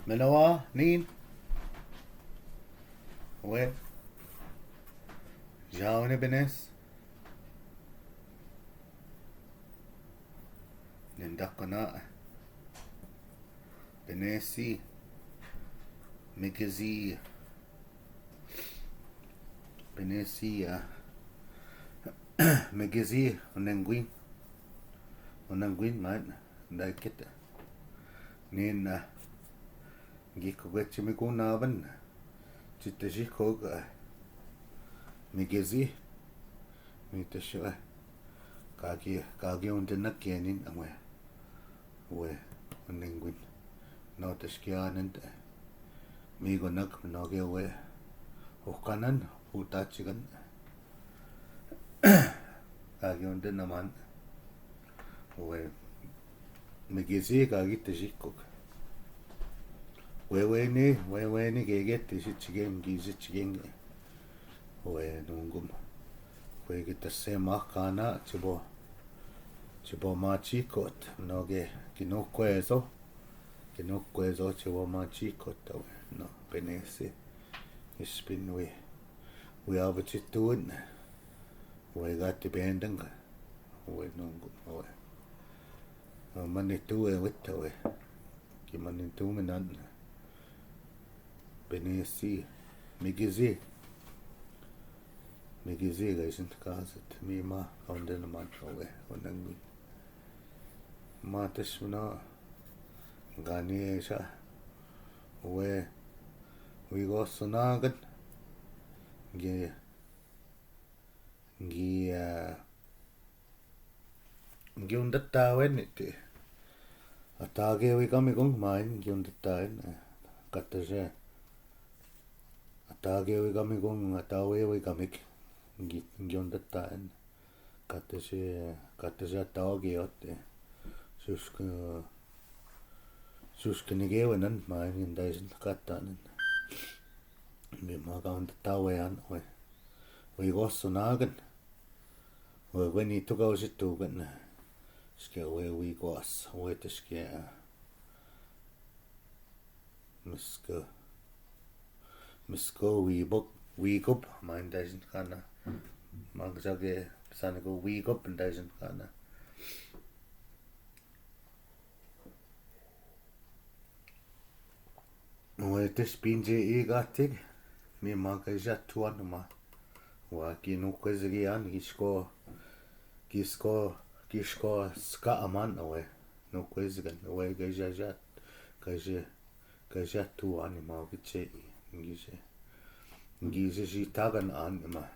Menawa, niin. We. Zhaawanibines. Nindakana. Benesi. Mikizi. Benesi. Mikizi. Onanguin. Man. Daikita. Niin. Gikinoo'amaadiwigamig Chitashikog. Mikizi. Mitashua. Kagi undanakianin amwe. We. Onanguin. Nautashkianand. Migonak mnoge we. Hukanan. Hutachigan. Kagi undanaman. We. Mikizi kagi tashikog. Weweni gegeti sichigen gizichigen. We nungum. We gitase makana chibo machikot mnoge Gikinoo'amaadiwigamig chibo machikot no benesi ispin we avachitun we gati bendanga we nungum we manitu witta we kimanitu minan benesi mikizi gaisin kaset mima kaundena mantrowe onangu matashuna ganesha we go sonagan gi undattawen ite atage we kamigong main gi undattawen katashe atage we kamigong atawe we kamik gi undattawen katashe atage otte suskenegewenan main indaisen kattanen me magaund tawean we gossonagan we weni tugausitugan ske we gos we teske misko we gup main daisen kana magsage sanago we gup daisen kana we tespinje igatig me magajatuan ma wa kinookwezang gisko ska aman we nookwezang we gajatu anima giche ngise jitagan anima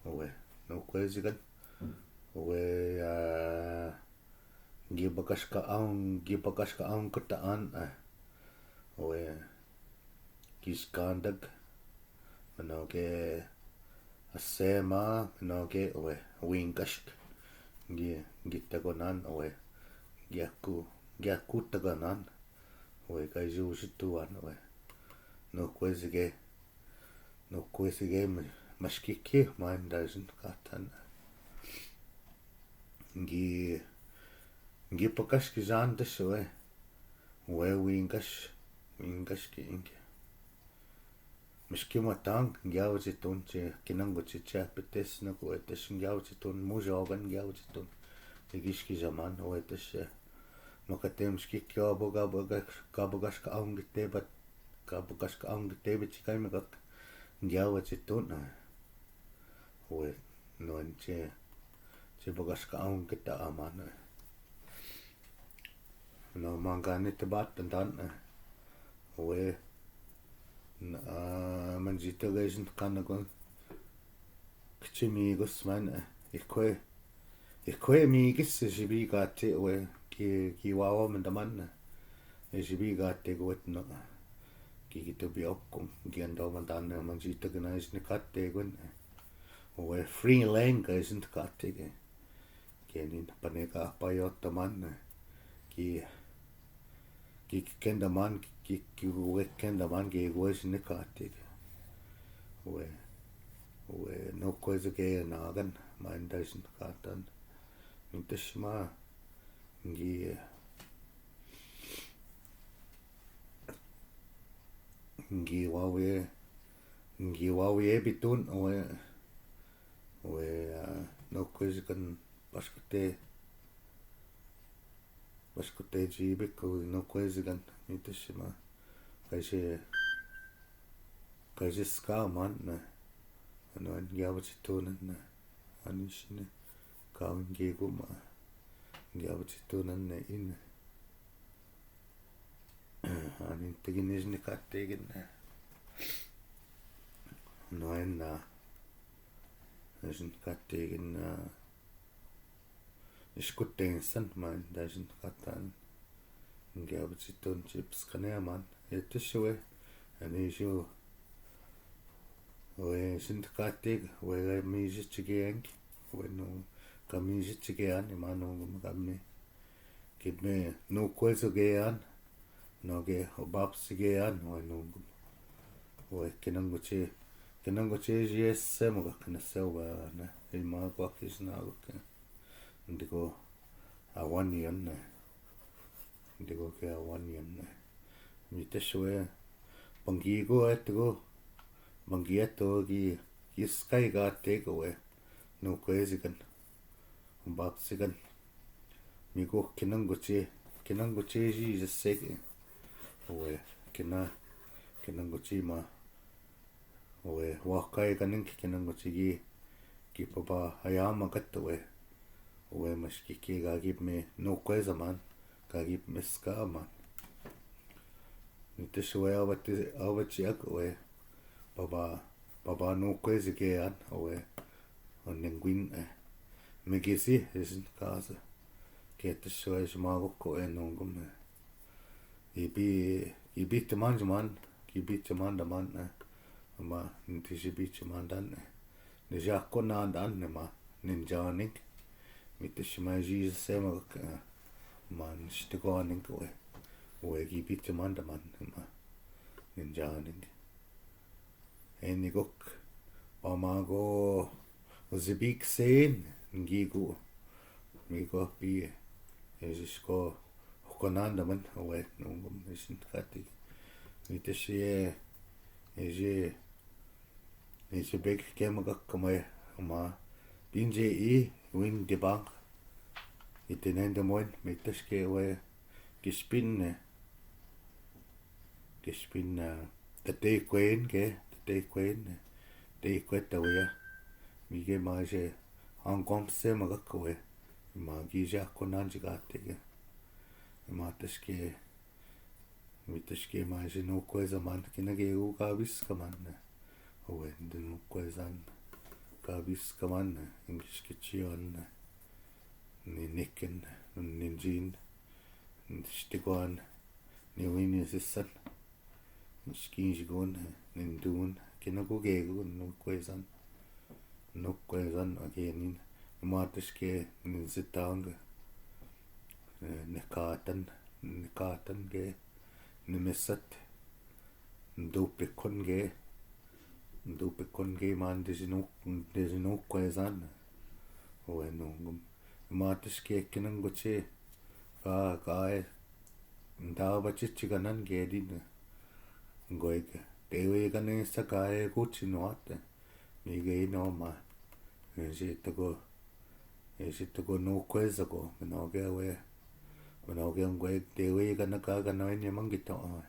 we nookwezang we gibakaska ang kutaan we giskandag mnoge asema mnoge we wingashk gitagonan we gyakutaganan we gajusituan we nookwezang mashkiki main daisen katan gipakashki jandas we wingash ki Miskwaagamiwizaaga'igan gyawchitun che kinanguchicha petesna kuetesh gyawchitun mujogan gyawchitun igishki zaman oetesh makatemski kabogashka aungitebat chikaimegak gyawchitun we noenche bogashka aungita aman no manganit batan dan we manjita gaisin kanagon kchimigos man ikwe migis jibigate we ki wawa mandaman jibigate gotno ki bi okkum giando mandan manjita ganais ni katte gon we free language isn't katte kenin paneka payotta man ki kendaman kendaman was nikatig we nookwezang nagan main daisen katan intashma ngiwawi bitun nookwezang paskute jibikku nookwezang mitashima gaye skaman anuan giabachitunan anishine kawin giguma giabachitunan in anin teginisni kattegin noen dasin kattegin iskuttensan man dasin katan giabachitun chips kaneaman etiswe anishu sintkattig misitchigeang kamisitchigean imanungum kamni kibme nookwezang noge obabsigean nungum kinanguche jiessemuga kinaseuba na ilmaquakisnaguk ndigo awanian ndigo ke awanian mitashwe bangigo etgo Mangieto sky got takeaway. No kwezang babsigan. Migo kinanguche Jesus sake. Owe kinanguchi ma. Owe wakai ganing kinanguchi gi papa ayama gataway. Owe mashkiki gagib me no kwezaman. Gagib miskaaman. Nitashwe awachiak owe. Baba nookwezang owe onninguin megisi isin kaasa keetashwe shmagokko nungum ibitaman daman ama ntisibitaman nijakko nandan ma ninjaning mitashma Jesus semagok man shtigoning owe ibitaman daman ma ninjaning enigok pamago Waasabiik seen ngigu migo bi esisko hokonandaman owe nungum isin kati mitashie eje beg kemagak kamay ama binje win debang itenendamoin mitashke owe gispin the day kwetawaya mige maje angom semagakwe magija konanjigate mitashke maje nookwezang kinage ugabiskaman owe nookwezang gabiskaman ingishkichion niken ninjin shtigoan niwini sissan Skinjigon nindun kinagugegun nookwezang again matashke ninsitang nekatan ge nimesat ndupikon ge man desinookwezang owe nungum matashke kinanguche gaye ndabachichiganan gedin goig dewe gane sakaye kuchinoate mige no ma ejitago nookwezago minoge ngoig dewe gana kaganoini mangito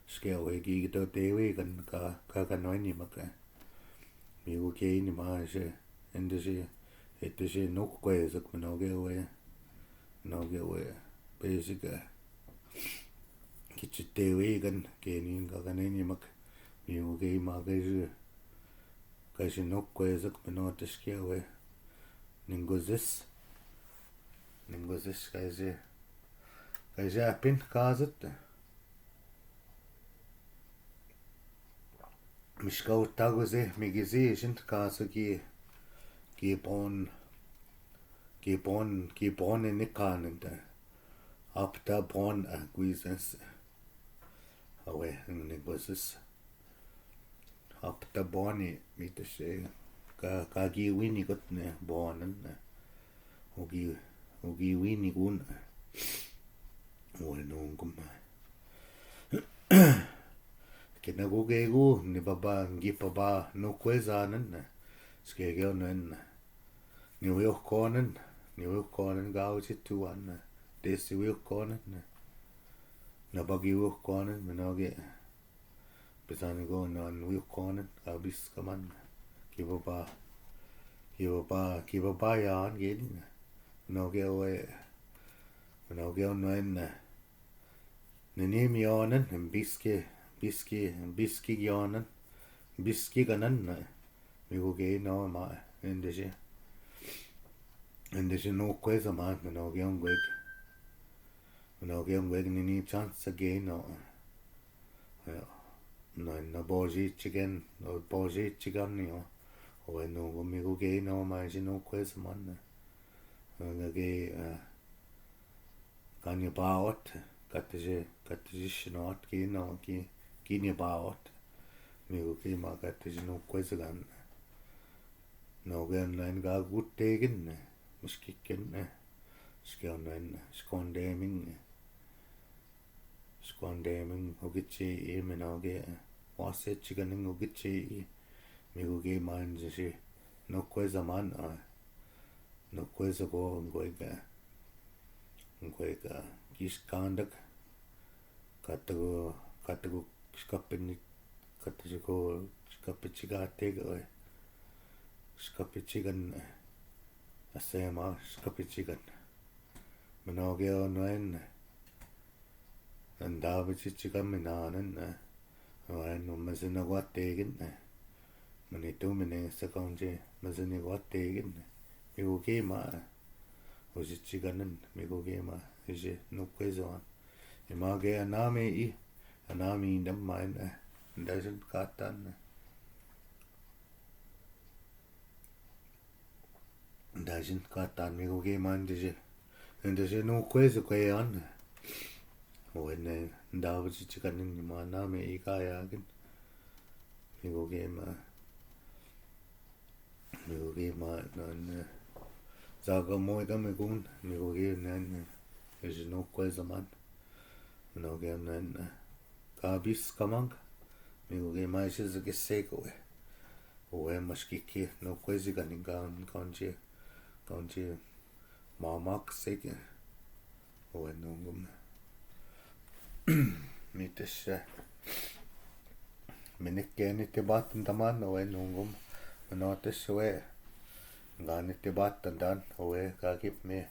ske owe gigito dewe gana kaganoini maka migo keini ma endese nookwezag minoge owe basiga kichitewegan kenin gaganeni mak miuge magaje kaje nookwezang minotashke we ningozis kaje apin kazat mishkautagoze migizi jint kasugi gibon nikanenda apta bon guizes awe ningozis apta boni mitashe kagi wini gotne bonen ogi wini gun nungum kinagugegu ni baba ngipaba nookwezanen skegeunen ni uyuhkonen gaawitituan desi uyuhkonen nabagi uyuhkonen minoge besanigo non uyuhkonen gabiskaman kibaba yaan gelin minoge noen nenimionen biski gionen biski ganan miguge no ma endese nookwezang minoge ongweg nini chance again no bojichigen no bojichigan yo no miguge no ma nookwezang ngage kan je baot katje snart kin je baot miguge ma katje nookwezang no gen ga gut tegen miskikken skondeming ogitche minoge waasabiik ogitche miguge man je nookwezang nookwezago ngwega kiskandak katago skapichigatega skapichigan asema skapichigan minoge noen andavichigan minanen no mazinagwategen manitu mine sakonje mazinagwategen miguge ma ojichiganen miguge ma je nookwezang image anami indam main doesn't katan miguge man je nookwezang when ndavichiganen ma nami gayagen miguge ma non zaagamoigamigun miguge nan je nookwezang minoge nan gabiskaman miguge ma je zagesego maskiki nookwezang kanje mamak sege nungum mites minikeni debatten daman nungum minotes ngani debatten dan gagib me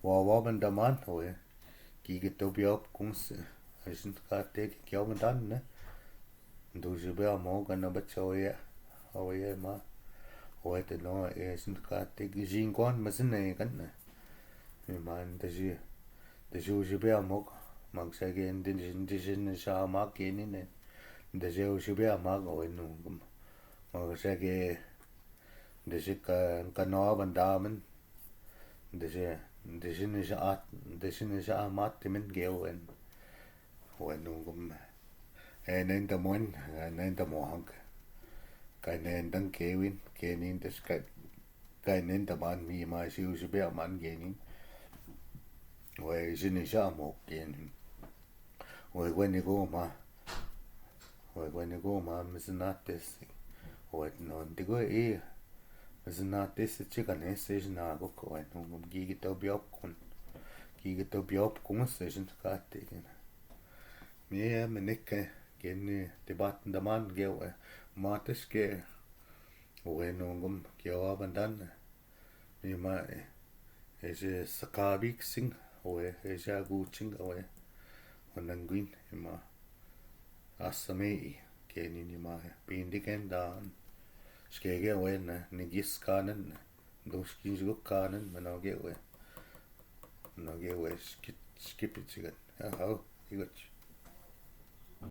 wawaben daman gigitobiop kungs sind kate kyoben dan ne dujibea mogan abachoye ma det no sind kate gijingon masne kan ne man de jujibea mog magsage indin sha ma keni ne de jujibea mag nungum magsage de kanoaben damen de sha matimen gewen nungum enen da mon enen da mohang kainen dan kewin kenin des kainen da man mi ma jujibea man genin sha mo genin when you go ma misnates non digo misnates chicken station na go ko nungum gigitobiop kun station kate me menike gen debatten da man ge mates ge nungum kyoabandan me ma je Waasabiik sing je guching nanguin ma asame kenin ma pindiken dan skege nigis kanen doskizgukanen manoge skip it again. How you got